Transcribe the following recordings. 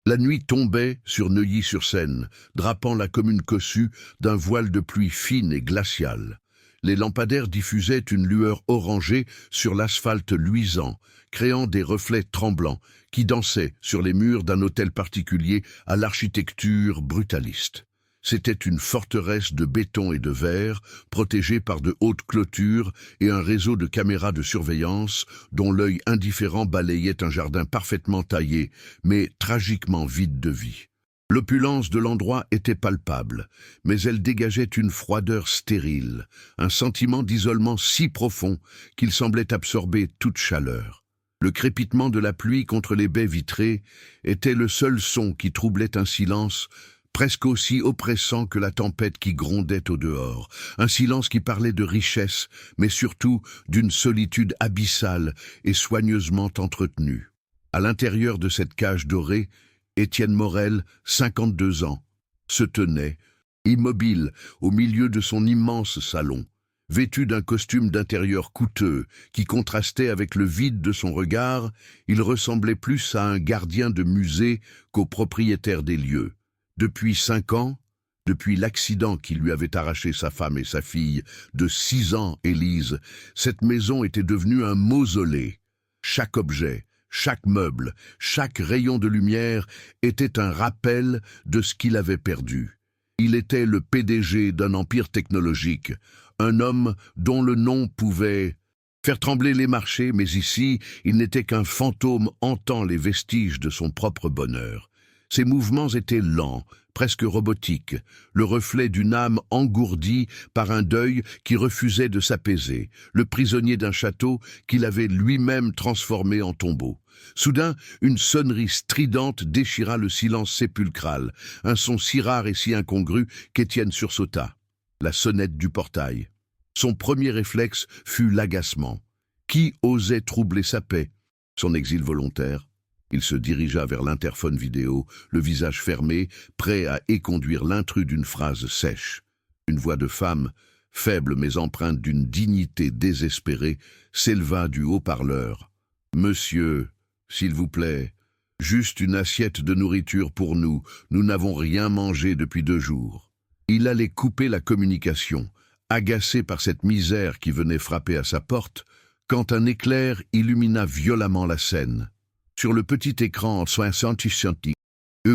La nuit tombait sur Neuilly-sur-Seine, drapant la commune cossue d'un voile de pluie fine et glaciale. Les lampadaires diffusaient une lueur orangée sur l'asphalte luisant, créant des reflets tremblants qui dansaient sur les murs d'un hôtel particulier à l'architecture brutaliste. C'était une forteresse de béton et de verre, protégée par de hautes clôtures et un réseau de caméras de surveillance dont l'œil indifférent balayait un jardin parfaitement taillé, mais tragiquement vide de vie. L'opulence de l'endroit était palpable, mais elle dégageait une froideur stérile, un sentiment d'isolement si profond qu'il semblait absorber toute chaleur. Le crépitement de la pluie contre les baies vitrées était le seul son qui troublait un silence presque aussi oppressant que la tempête qui grondait au dehors, un silence qui parlait de richesse, mais surtout d'une solitude abyssale et soigneusement entretenue. À l'intérieur de cette cage dorée, Étienne Morel, 52 ans, se tenait, immobile, au milieu de son immense salon, vêtu d'un costume d'intérieur coûteux qui contrastait avec le vide de son regard. Il ressemblait plus à un gardien de musée qu'au propriétaire des lieux. Depuis 5 ans, depuis l'accident qui lui avait arraché sa femme et sa fille, de 6 ans, Élise, cette maison était devenue un mausolée. Chaque objet, chaque meuble, chaque rayon de lumière était un rappel de ce qu'il avait perdu. Il était le PDG d'un empire technologique, un homme dont le nom pouvait faire trembler les marchés, mais ici, il n'était qu'un fantôme hantant les vestiges de son propre bonheur. Ses mouvements étaient lents, presque robotiques, le reflet d'une âme engourdie par un deuil qui refusait de s'apaiser, le prisonnier d'un château qu'il avait lui-même transformé en tombeau. Soudain, une sonnerie stridente déchira le silence sépulcral, un son si rare et si incongru qu'Étienne sursauta. La sonnette du portail. Son premier réflexe fut l'agacement. Qui osait troubler sa paix? Son exil volontaire? Il se dirigea vers l'interphone vidéo, le visage fermé, prêt à éconduire l'intrus d'une phrase sèche. Une voix de femme, faible mais empreinte d'une dignité désespérée, s'éleva du haut-parleur. « Monsieur, s'il vous plaît, juste une assiette de nourriture pour nous, nous n'avons rien mangé depuis 2 jours. » Il allait couper la communication, agacé par cette misère qui venait frapper à sa porte, quand un éclair illumina violemment la scène. Sur le petit écran en 60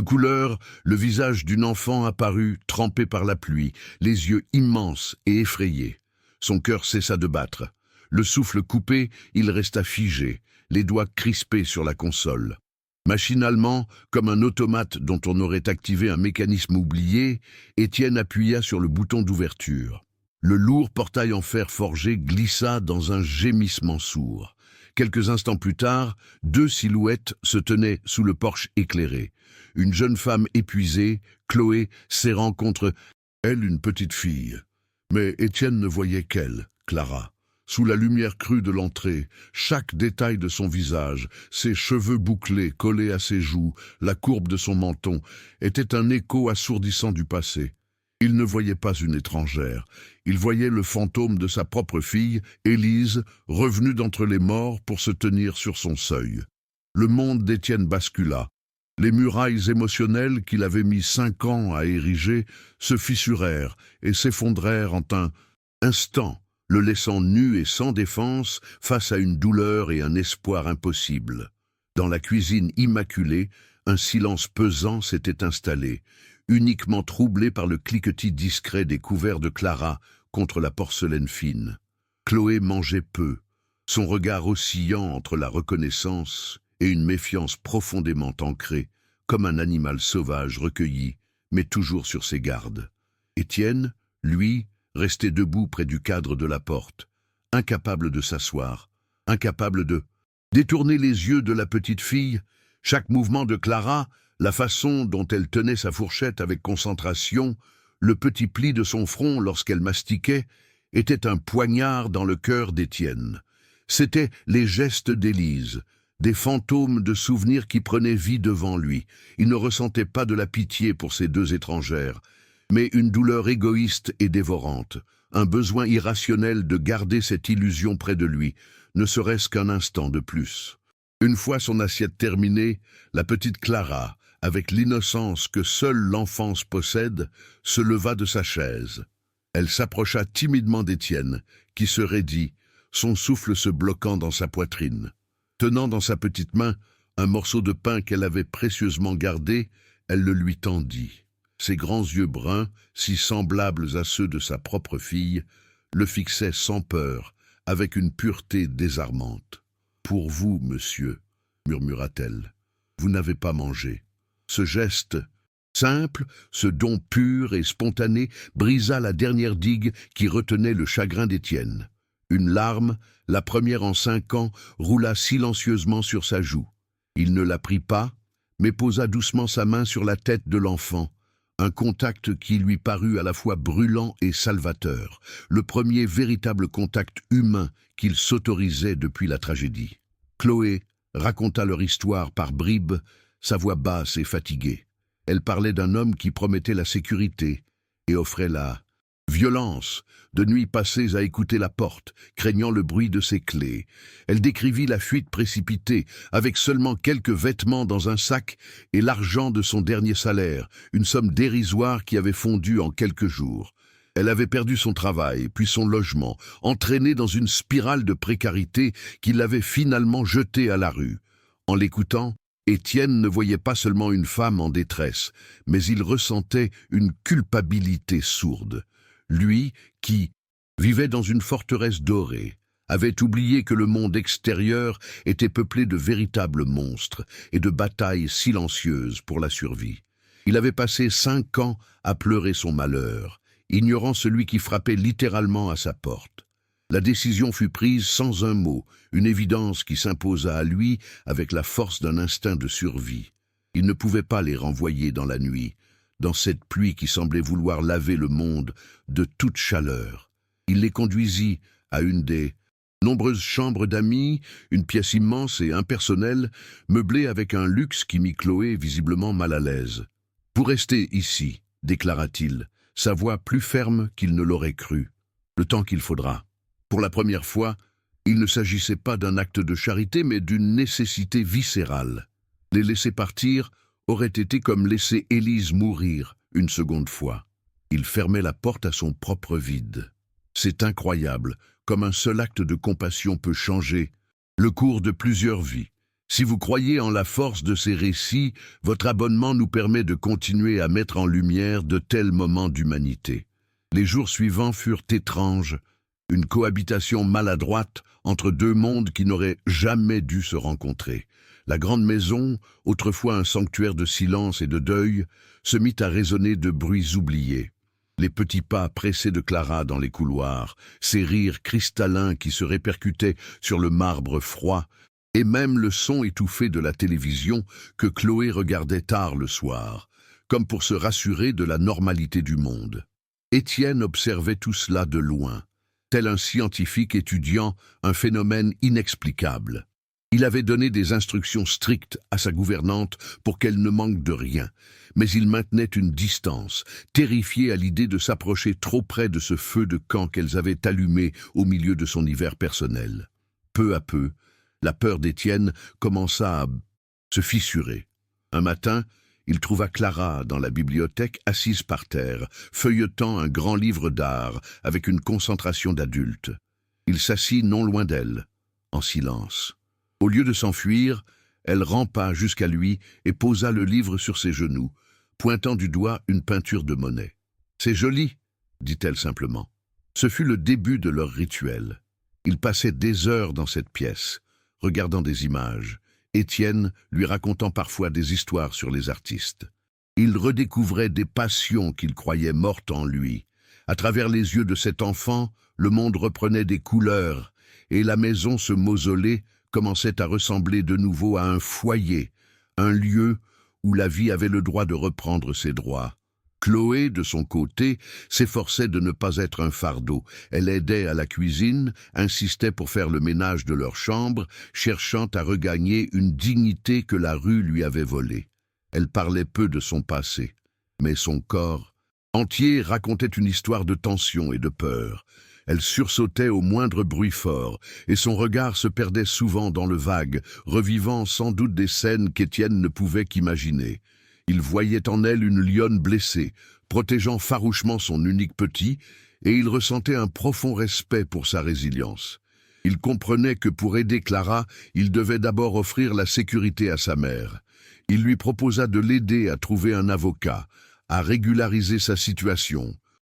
couleurs, le visage d'une enfant apparut, trempé par la pluie, les yeux immenses et effrayés. Son cœur cessa de battre. Le souffle coupé, il resta figé, les doigts crispés sur la console. Machinalement, comme un automate dont on aurait activé un mécanisme oublié, Étienne appuya sur le bouton d'ouverture. Le lourd portail en fer forgé glissa dans un gémissement sourd. Quelques instants plus tard, 2 silhouettes se tenaient sous le porche éclairé. Une jeune femme épuisée, Chloé, serrant contre elle une petite fille. Mais Étienne ne voyait qu'elle, Clara. Sous la lumière crue de l'entrée, chaque détail de son visage, ses cheveux bouclés collés à ses joues, la courbe de son menton, était un écho assourdissant du passé. Il ne voyait pas une étrangère, il voyait le fantôme de sa propre fille, Élise, revenue d'entre les morts pour se tenir sur son seuil. Le monde d'Étienne bascula. Les murailles émotionnelles qu'il avait mis 5 ans à ériger se fissurèrent et s'effondrèrent en un instant, le laissant nu et sans défense face à une douleur et un espoir impossibles. Dans la cuisine immaculée, un silence pesant s'était installé, uniquement troublé par le cliquetis discret des couverts de Clara contre la porcelaine fine. Chloé mangeait peu, son regard oscillant entre la reconnaissance et une méfiance profondément ancrée, comme un animal sauvage recueilli, mais toujours sur ses gardes. Étienne, lui, restait debout près du cadre de la porte, incapable de s'asseoir, incapable de détourner les yeux de la petite fille. Chaque mouvement de Clara, la façon dont elle tenait sa fourchette avec concentration, le petit pli de son front lorsqu'elle mastiquait, était un poignard dans le cœur d'Étienne. C'étaient les gestes d'Élise, des fantômes de souvenirs qui prenaient vie devant lui. Il ne ressentait pas de la pitié pour ces 2 étrangères, mais une douleur égoïste et dévorante, un besoin irrationnel de garder cette illusion près de lui, ne serait-ce qu'un instant de plus. Une fois son assiette terminée, la petite Clara, avec l'innocence que seule l'enfance possède, se leva de sa chaise. Elle s'approcha timidement d'Étienne, qui se raidit, son souffle se bloquant dans sa poitrine. Tenant dans sa petite main un morceau de pain qu'elle avait précieusement gardé, elle le lui tendit. Ses grands yeux bruns, si semblables à ceux de sa propre fille, le fixaient sans peur, avec une pureté désarmante. « Pour vous, monsieur, » murmura-t-elle, « vous n'avez pas mangé. » Ce geste simple, ce don pur et spontané, brisa la dernière digue qui retenait le chagrin d'Étienne. Une larme, la première en 5 ans, roula silencieusement sur sa joue. Il ne la prit pas, mais posa doucement sa main sur la tête de l'enfant, un contact qui lui parut à la fois brûlant et salvateur, le premier véritable contact humain qu'il s'autorisait depuis la tragédie. Chloé raconta leur histoire par bribes, sa voix basse et fatiguée. Elle parlait d'un homme qui promettait la sécurité et offrait la violence, de nuits passées à écouter la porte, craignant le bruit de ses clés. Elle décrivit la fuite précipitée, avec seulement quelques vêtements dans un sac et l'argent de son dernier salaire, une somme dérisoire qui avait fondu en quelques jours. Elle avait perdu son travail, puis son logement, entraînée dans une spirale de précarité qui l'avait finalement jetée à la rue. En l'écoutant, Étienne ne voyait pas seulement une femme en détresse, mais il ressentait une culpabilité sourde. Lui, qui vivait dans une forteresse dorée, avait oublié que le monde extérieur était peuplé de véritables monstres et de batailles silencieuses pour la survie. Il avait passé 5 ans à pleurer son malheur, ignorant celui qui frappait littéralement à sa porte. La décision fut prise sans un mot, une évidence qui s'imposa à lui avec la force d'un instinct de survie. Il ne pouvait pas les renvoyer dans la nuit, dans cette pluie qui semblait vouloir laver le monde de toute chaleur. Il les conduisit à une des nombreuses chambres d'amis, une pièce immense et impersonnelle, meublée avec un luxe qui mit Chloé visiblement mal à l'aise. « Vous restez ici », déclara-t-il, sa voix plus ferme qu'il ne l'aurait cru. « Le temps qu'il faudra. » Pour la première fois, il ne s'agissait pas d'un acte de charité, mais d'une nécessité viscérale. Les laisser partir aurait été comme laisser Élise mourir une seconde fois. Il fermait la porte à son propre vide. C'est incroyable, comme un seul acte de compassion peut changer le cours de plusieurs vies. Si vous croyez en la force de ces récits, votre abonnement nous permet de continuer à mettre en lumière de tels moments d'humanité. Les jours suivants furent étranges, une cohabitation maladroite entre 2 mondes qui n'auraient jamais dû se rencontrer. La grande maison, autrefois un sanctuaire de silence et de deuil, se mit à résonner de bruits oubliés. Les petits pas pressés de Clara dans les couloirs, ses rires cristallins qui se répercutaient sur le marbre froid, et même le son étouffé de la télévision que Chloé regardait tard le soir, comme pour se rassurer de la normalité du monde. Étienne observait tout cela de loin, tel un scientifique étudiant un phénomène inexplicable. Il avait donné des instructions strictes à sa gouvernante pour qu'elle ne manque de rien, mais il maintenait une distance, terrifié à l'idée de s'approcher trop près de ce feu de camp qu'elles avaient allumé au milieu de son hiver personnel. Peu à peu, la peur d'Étienne commença à se fissurer. Un matin, il trouva Clara dans la bibliothèque assise par terre, feuilletant un grand livre d'art avec une concentration d'adultes. Il s'assit non loin d'elle, en silence. Au lieu de s'enfuir, elle rampa jusqu'à lui et posa le livre sur ses genoux, pointant du doigt une peinture de Monet. « C'est joli », dit-elle simplement. Ce fut le début de leur rituel. Ils passaient des heures dans cette pièce, regardant des images, Étienne lui racontant parfois des histoires sur les artistes. Il redécouvrait des passions qu'il croyait mortes en lui. À travers les yeux de cet enfant, le monde reprenait des couleurs, et la maison, ce mausolée, commençait à ressembler de nouveau à un foyer, un lieu où la vie avait le droit de reprendre ses droits. Chloé, de son côté, s'efforçait de ne pas être un fardeau. Elle aidait à la cuisine, insistait pour faire le ménage de leur chambre, cherchant à regagner une dignité que la rue lui avait volée. Elle parlait peu de son passé, mais son corps entier racontait une histoire de tension et de peur. Elle sursautait au moindre bruit fort, et son regard se perdait souvent dans le vague, revivant sans doute des scènes qu'Étienne ne pouvait qu'imaginer. Il voyait en elle une lionne blessée, protégeant farouchement son unique petit, et il ressentait un profond respect pour sa résilience. Il comprenait que pour aider Clara, il devait d'abord offrir la sécurité à sa mère. Il lui proposa de l'aider à trouver un avocat, à régulariser sa situation.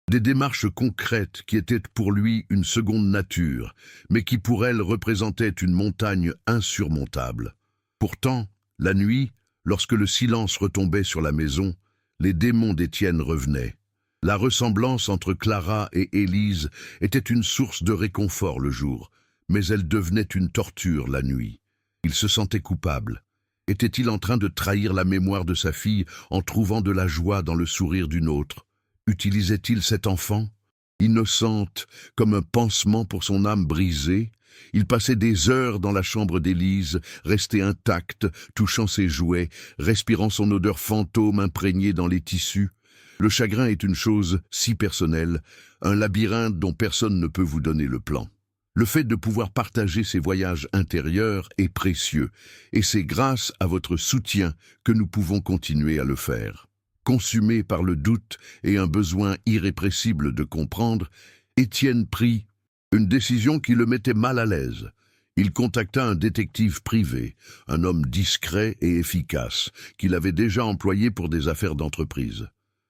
Des démarches concrètes qui étaient pour lui une seconde nature, mais qui pour elle représentaient une montagne insurmontable. Pourtant, la nuit, lorsque le silence retombait sur la maison, les démons d'Étienne revenaient. La ressemblance entre Clara et Élise était une source de réconfort le jour, mais elle devenait une torture la nuit. Il se sentait coupable. Était-il en train de trahir la mémoire de sa fille en trouvant de la joie dans le sourire d'une autre? Utilisait-il cet enfant, innocente, comme un pansement pour son âme brisée? Il passait des heures dans la chambre d'Élise, resté intact, touchant ses jouets, respirant son odeur fantôme imprégnée dans les tissus. Le chagrin est une chose si personnelle, un labyrinthe dont personne ne peut vous donner le plan. Le fait de pouvoir partager ces voyages intérieurs est précieux, et c'est grâce à votre soutien que nous pouvons continuer à le faire. Consumé par le doute et un besoin irrépressible de comprendre, Étienne prit une décision qui le mettait mal à l'aise. Il contacta un détective privé, un homme discret et efficace, qu'il avait déjà employé pour des affaires d'entreprise.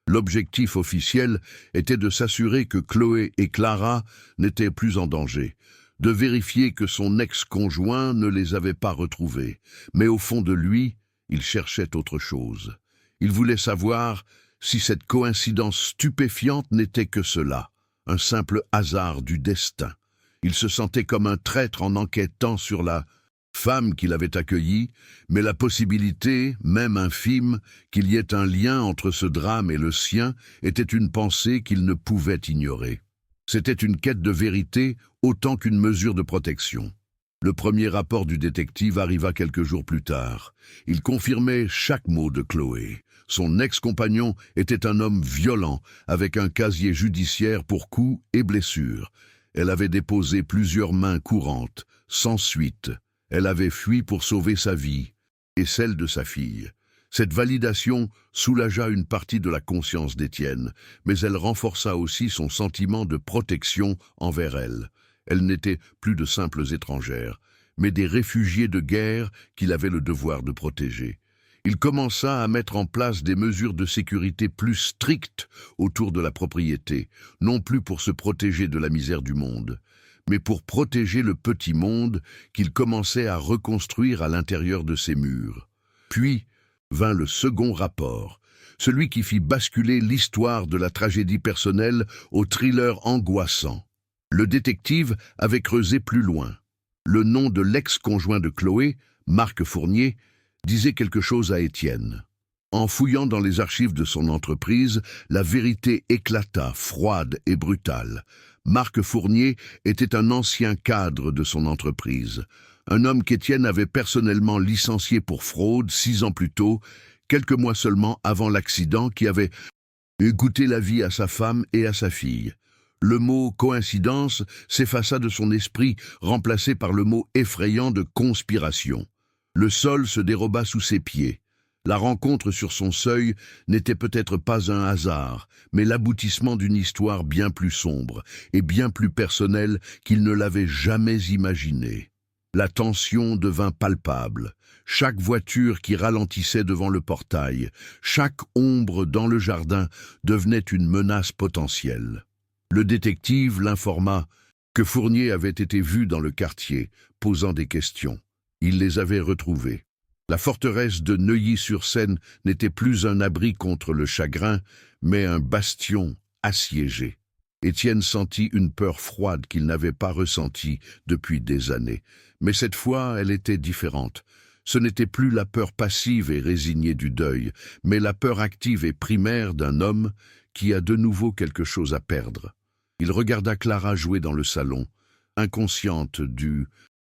L'objectif officiel était de s'assurer que Chloé et Clara n'étaient plus en danger, de vérifier que son ex-conjoint ne les avait pas retrouvés. Mais au fond de lui, il cherchait autre chose. Il voulait savoir si cette coïncidence stupéfiante n'était que cela, un simple hasard du destin. Il se sentait comme un traître en enquêtant sur la femme qu'il avait accueillie, mais la possibilité, même infime, qu'il y ait un lien entre ce drame et le sien était une pensée qu'il ne pouvait ignorer. C'était une quête de vérité autant qu'une mesure de protection. Le premier rapport du détective arriva quelques jours plus tard. Il confirmait chaque mot de Chloé. Son ex-compagnon était un homme violent, avec un casier judiciaire pour coups et blessures. Elle avait déposé plusieurs mains courantes, sans suite. Elle avait fui pour sauver sa vie et celle de sa fille. Cette validation soulagea une partie de la conscience d'Étienne, mais elle renforça aussi son sentiment de protection envers elle. Elles n'étaient plus de simples étrangères, mais des réfugiés de guerre qu'il avait le devoir de protéger. Il commença à mettre en place des mesures de sécurité plus strictes autour de la propriété, non plus pour se protéger de la misère du monde, mais pour protéger le petit monde qu'il commençait à reconstruire à l'intérieur de ses murs. Puis vint le second rapport, celui qui fit basculer l'histoire de la tragédie personnelle au thriller angoissant. Le détective avait creusé plus loin. Le nom de l'ex-conjoint de Chloé, Marc Fournier, disait quelque chose à Étienne. En fouillant dans les archives de son entreprise, la vérité éclata, froide et brutale. Marc Fournier était un ancien cadre de son entreprise, un homme qu'Étienne avait personnellement licencié pour fraude 6 ans plus tôt, quelques mois seulement avant l'accident qui avait coûté la vie à sa femme et à sa fille. Le mot « coïncidence » s'effaça de son esprit, remplacé par le mot effrayant de « conspiration ». Le sol se déroba sous ses pieds. La rencontre sur son seuil n'était peut-être pas un hasard, mais l'aboutissement d'une histoire bien plus sombre et bien plus personnelle qu'il ne l'avait jamais imaginée. La tension devint palpable. Chaque voiture qui ralentissait devant le portail, chaque ombre dans le jardin devenait une menace potentielle. Le détective l'informa que Fournier avait été vu dans le quartier, posant des questions. Il les avait retrouvés. La forteresse de Neuilly-sur-Seine n'était plus un abri contre le chagrin, mais un bastion assiégé. Étienne sentit une peur froide qu'il n'avait pas ressentie depuis des années. Mais cette fois, elle était différente. Ce n'était plus la peur passive et résignée du deuil, mais la peur active et primaire d'un homme qui a de nouveau quelque chose à perdre. Il regarda Clara jouer dans le salon, inconsciente du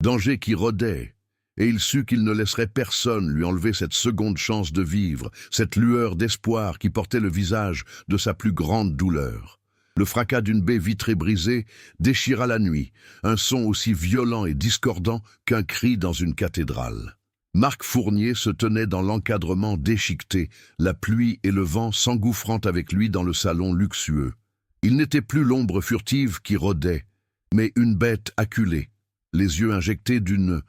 danger qui rôdait, et il sut qu'il ne laisserait personne lui enlever cette seconde chance de vivre, cette lueur d'espoir qui portait le visage de sa plus grande douleur. Le fracas d'une baie vitrée brisée déchira la nuit, un son aussi violent et discordant qu'un cri dans une cathédrale. Marc Fournier se tenait dans l'encadrement déchiqueté, la pluie et le vent s'engouffrant avec lui dans le salon luxueux. Il n'était plus l'ombre furtive qui rôdait, mais une bête acculée, les yeux injectés d'une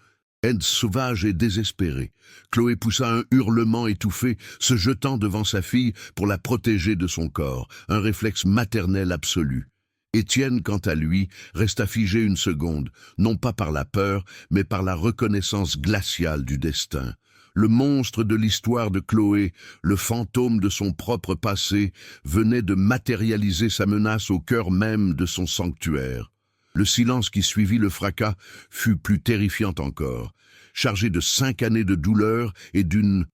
haine sauvage et désespérée. Chloé poussa un hurlement étouffé, se jetant devant sa fille pour la protéger de son corps, un réflexe maternel absolu. Étienne, quant à lui, resta figé une seconde, non pas par la peur, mais par la reconnaissance glaciale du destin. Le monstre de l'histoire de Chloé, le fantôme de son propre passé, venait de matérialiser sa menace au cœur même de son sanctuaire. Le silence qui suivit le fracas fut plus terrifiant encore, chargé de 5 années de douleur et d'une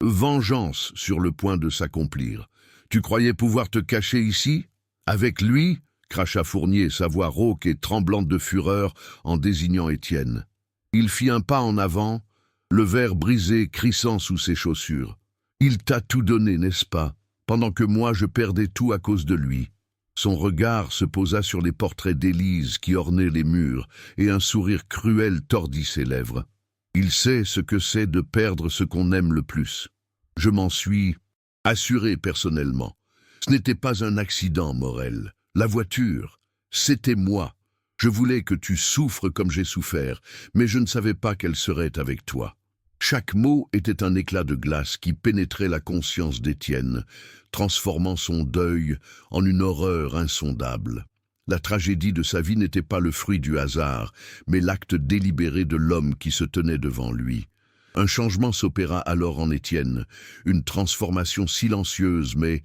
vengeance sur le point de s'accomplir. « Tu croyais pouvoir te cacher ici? Avec lui ?» cracha Fournier, sa voix rauque et tremblante de fureur en désignant Étienne. Il fit un pas en avant, le verre brisé crissant sous ses chaussures. « Il t'a tout donné, n'est-ce pas, pendant que moi je perdais tout à cause de lui. » Son regard se posa sur les portraits d'Élise qui ornaient les murs, et un sourire cruel tordit ses lèvres. Il sait ce que c'est de perdre ce qu'on aime le plus. Je m'en suis assuré personnellement. Ce n'était pas un accident, Morel. La voiture, c'était moi. Je voulais que tu souffres comme j'ai souffert, mais je ne savais pas qu'elle serait avec toi. Chaque mot était un éclat de glace qui pénétrait la conscience d'Étienne, transformant son deuil en une horreur insondable. La tragédie de sa vie n'était pas le fruit du hasard, mais l'acte délibéré de l'homme qui se tenait devant lui. Un changement s'opéra alors en Étienne, une transformation silencieuse mais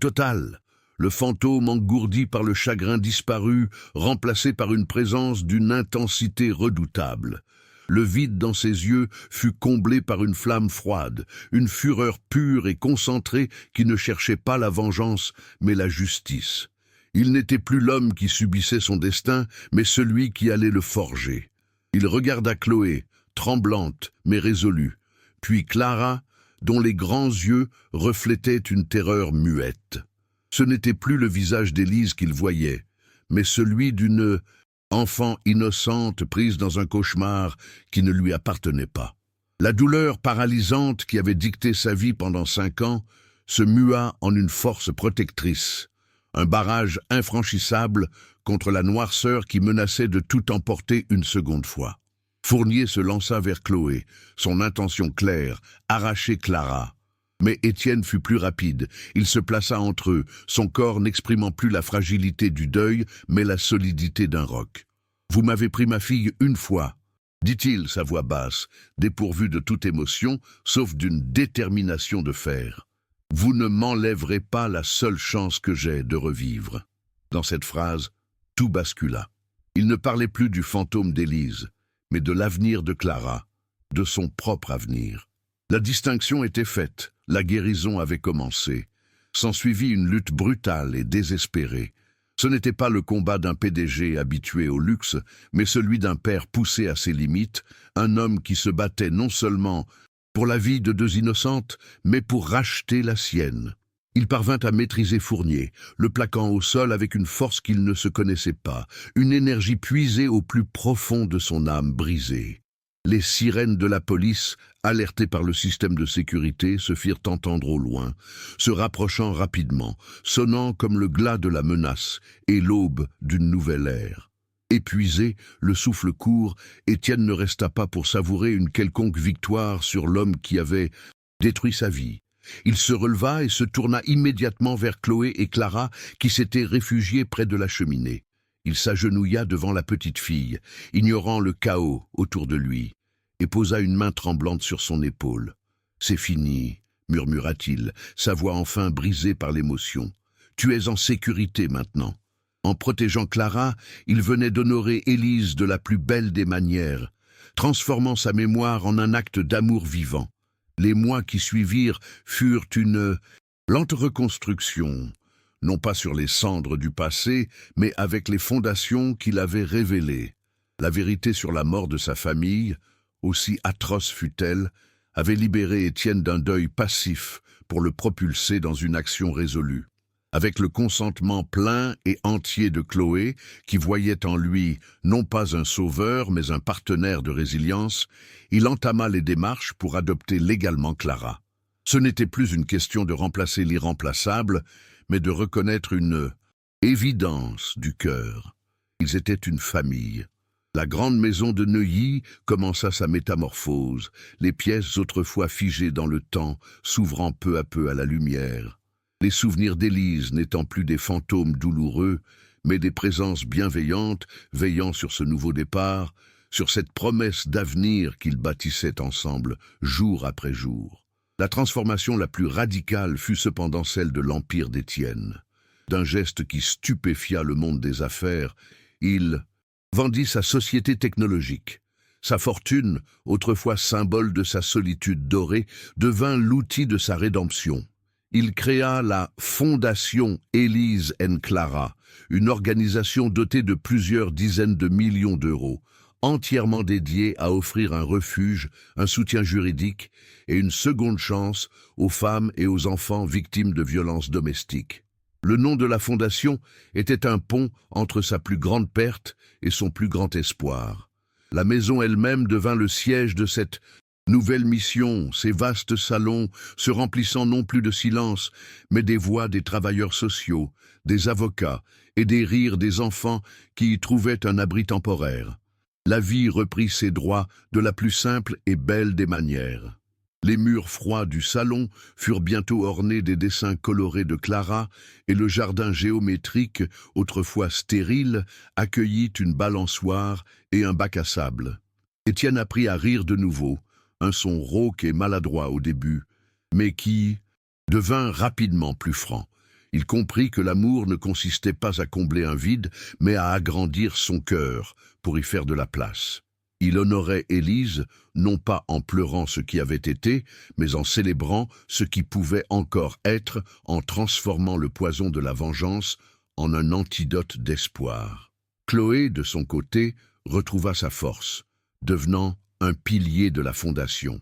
totale. Le fantôme engourdi par le chagrin disparu, remplacé par une présence d'une intensité redoutable. Le vide dans ses yeux fut comblé par une flamme froide, une fureur pure et concentrée qui ne cherchait pas la vengeance, mais la justice. Il n'était plus l'homme qui subissait son destin, mais celui qui allait le forger. Il regarda Chloé, tremblante mais résolue, puis Clara, dont les grands yeux reflétaient une terreur muette. Ce n'était plus le visage d'Élise qu'il voyait, mais celui d'une enfant innocente prise dans un cauchemar qui ne lui appartenait pas. La douleur paralysante qui avait dicté sa vie pendant 5 ans se mua en une force protectrice, un barrage infranchissable contre la noirceur qui menaçait de tout emporter une seconde fois. Fournier se lança vers Chloé, son intention claire, arracher Clara. Mais Étienne fut plus rapide. Il se plaça entre eux, son corps n'exprimant plus la fragilité du deuil, mais la solidité d'un roc. « Vous m'avez pris ma fille une fois, » dit-il, sa voix basse, dépourvue de toute émotion, sauf d'une détermination de fer. « Vous ne m'enlèverez pas la seule chance que j'ai de revivre. » Dans cette phrase, tout bascula. Il ne parlait plus du fantôme d'Élise, mais de l'avenir de Clara, de son propre avenir. La distinction était faite, la guérison avait commencé. S'ensuivit une lutte brutale et désespérée. Ce n'était pas le combat d'un PDG habitué au luxe, mais celui d'un père poussé à ses limites, un homme qui se battait non seulement pour la vie de 2 innocentes, mais pour racheter la sienne. Il parvint à maîtriser Fournier, le plaquant au sol avec une force qu'il ne se connaissait pas, une énergie puisée au plus profond de son âme brisée. Les sirènes de la police, alertées par le système de sécurité, se firent entendre au loin, se rapprochant rapidement, sonnant comme le glas de la menace et l'aube d'une nouvelle ère. Épuisé, le souffle court, Étienne ne resta pas pour savourer une quelconque victoire sur l'homme qui avait détruit sa vie. Il se releva et se tourna immédiatement vers Chloé et Clara qui s'étaient réfugiées près de la cheminée. Il s'agenouilla devant la petite fille, ignorant le chaos autour de lui, et posa une main tremblante sur son épaule. « C'est fini, » murmura-t-il, sa voix enfin brisée par l'émotion. « Tu es en sécurité maintenant. » En protégeant Clara, il venait d'honorer Élise de la plus belle des manières, transformant sa mémoire en un acte d'amour vivant. Les mois qui suivirent furent une lente reconstruction, non pas sur les cendres du passé, mais avec les fondations qu'il avait révélées. La vérité sur la mort de sa famille, aussi atroce fut-elle, avait libéré Étienne d'un deuil passif pour le propulser dans une action résolue. Avec le consentement plein et entier de Chloé, qui voyait en lui non pas un sauveur, mais un partenaire de résilience, il entama les démarches pour adopter légalement Clara. Ce n'était plus une question de remplacer l'irremplaçable, mais de reconnaître une évidence du cœur. Ils étaient une famille. La grande maison de Neuilly commença sa métamorphose, les pièces autrefois figées dans le temps s'ouvrant peu à peu à la lumière. Les souvenirs d'Élise n'étant plus des fantômes douloureux, mais des présences bienveillantes veillant sur ce nouveau départ, sur cette promesse d'avenir qu'ils bâtissaient ensemble, jour après jour. La transformation la plus radicale fut cependant celle de l'empire d'Étienne. D'un geste qui stupéfia le monde des affaires, il vendit sa société technologique. Sa fortune, autrefois symbole de sa solitude dorée, devint l'outil de sa rédemption. Il créa la Fondation Élise & Clara, une organisation dotée de plusieurs dizaines de millions d'euros, entièrement dédiée à offrir un refuge, un soutien juridique et une seconde chance aux femmes et aux enfants victimes de violences domestiques. Le nom de la fondation était un pont entre sa plus grande perte et son plus grand espoir. La maison elle-même devint le siège de cette nouvelle mission, ces vastes salons se remplissant non plus de silence, mais des voix des travailleurs sociaux, des avocats et des rires des enfants qui y trouvaient un abri temporaire. La vie reprit ses droits de la plus simple et belle des manières. Les murs froids du salon furent bientôt ornés des dessins colorés de Clara et le jardin géométrique, autrefois stérile, accueillit une balançoire et un bac à sable. Étienne apprit à rire de nouveau, un son rauque et maladroit au début, mais qui devint rapidement plus franc. Il comprit que l'amour ne consistait pas à combler un vide, mais à agrandir son cœur pour y faire de la place. Il honorait Élise, non pas en pleurant ce qui avait été, mais en célébrant ce qui pouvait encore être, en transformant le poison de la vengeance en un antidote d'espoir. Chloé, de son côté, retrouva sa force, devenant un pilier de la fondation,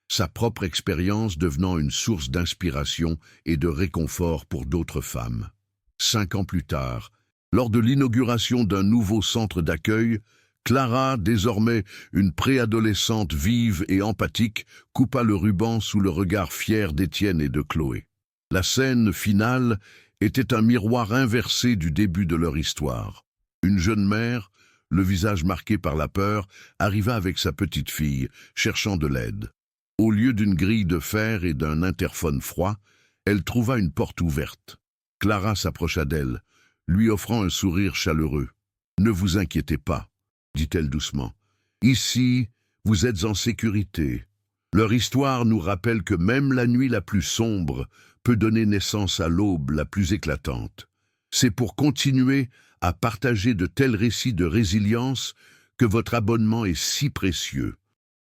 sa propre expérience devenant une source d'inspiration et de réconfort pour d'autres femmes. 5 ans plus tard, lors de l'inauguration d'un nouveau centre d'accueil, Clara, désormais une préadolescente vive et empathique, coupa le ruban sous le regard fier d'Étienne et de Chloé. La scène finale était un miroir inversé du début de leur histoire. Une jeune mère, le visage marqué par la peur, arriva avec sa petite fille, cherchant de l'aide. Au lieu d'une grille de fer et d'un interphone froid, elle trouva une porte ouverte. Clara s'approcha d'elle, lui offrant un sourire chaleureux. « Ne vous inquiétez pas », dit-elle doucement. « Ici, vous êtes en sécurité. » Leur histoire nous rappelle que même la nuit la plus sombre peut donner naissance à l'aube la plus éclatante. C'est pour continuer à partager de tels récits de résilience que votre abonnement est si précieux.